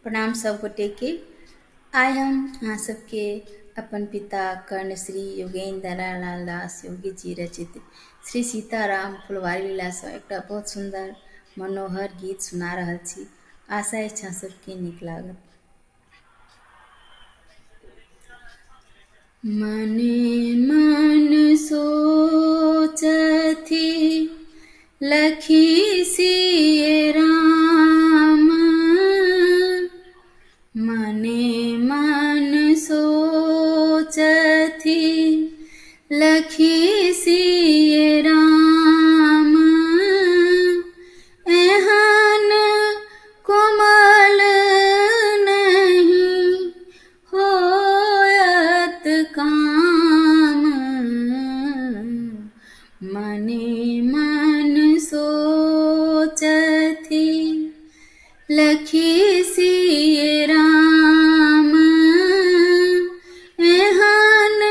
प्रणाम सब गोटे के। आय हम अहाँ सबके अपन पिता कर्ण श्री योगेंद्र लाल दास योगी जी रचित श्री सीताराम फुलवारी लीला सँ एकटा बहुत सुंदर मनोहर गीत सुना रहल छी। आशा अछि अहाँ सबके नीक लागत। मने मन सोचथि लखी सिय राम, मने मन सोचथि लखी सिय राम, एहन कोमल नहीं होयत काम, मने मन सोचथि लखी सिय राम, एहन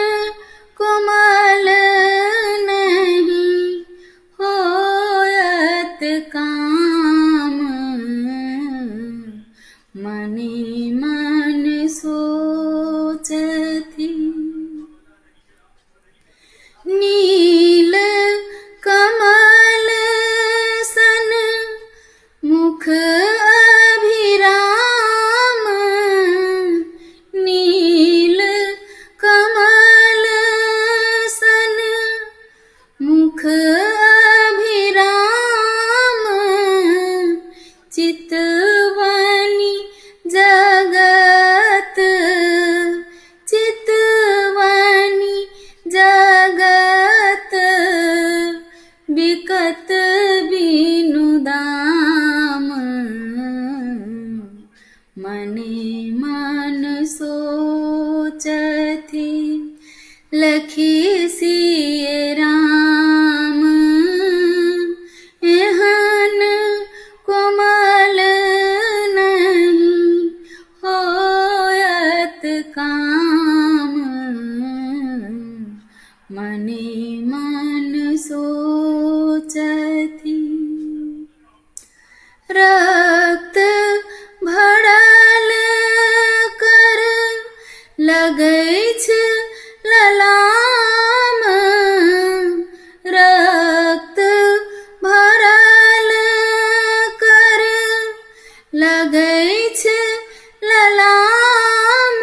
कोमल नहीं होयत काम, मने मन सोचथि। नील कमल सन मुख अभिराम, नील कमल सन मुख अभिराम, चितवनी जगत चितवनी जगत बिकत बिनु दाम, मने मन सोचथि लखी सिय राम, एहन कोमल नहीं होयत काम, मने मन सोचथि। रक्त भरल कर लगैछ ललाम, रक्त भरल कर लगैछ ललाम,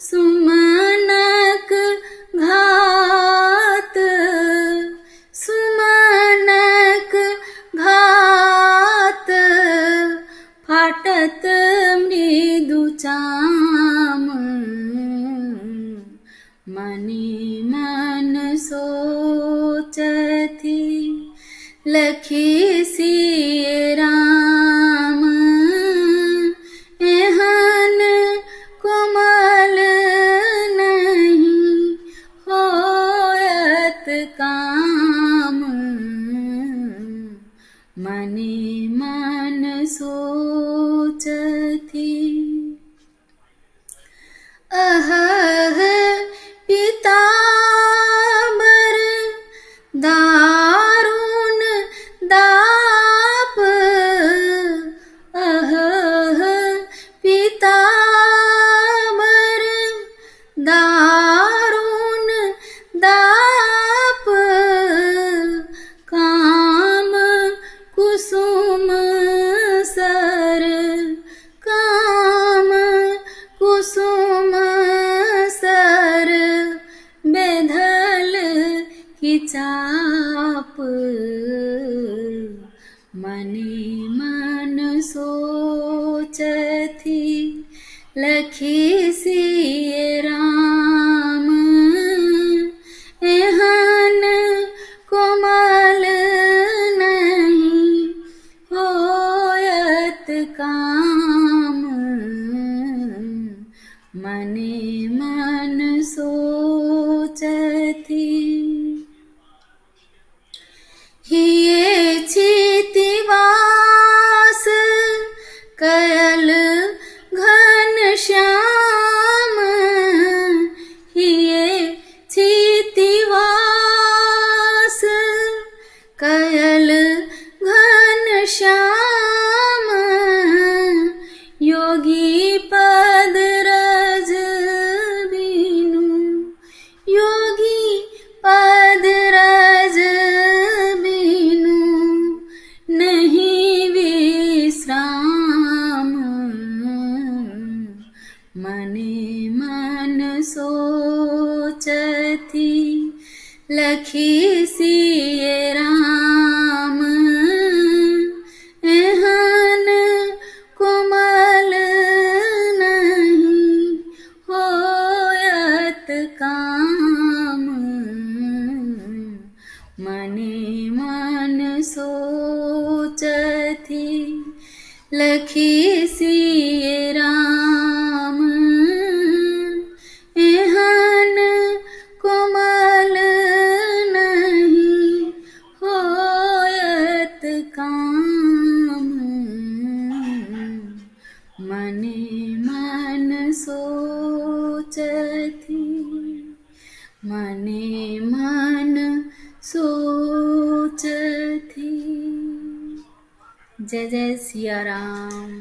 सुमनक घात सुमनक घात फाटत मृदु चाम, मने मन सोचथि लखी सिय राम, एहन कोमल नहीं होयत काम, मने मन सोचथि। अहह पीताम्बर दारुण दाप, अहह पीताम्बर दारुण दाप, काम कुसुम सर काम कुसुम सर बेधल की चाप, मने मन सोचथि लखी सिय राम, एहन कोमल नहीं होयत काम, मने मन सोचथि। हिये छितिवास कयल घनश्याम, हिये छितिवास कयल घनश्याम, लखी सिए राम एहन कोमल नहीं होयत काम। मने मन सोचथि लखी सिए राम एहन कोमल नहीं होयत काम। मने मन सोचथि मने मन सोचथि। जय जय सिया राम।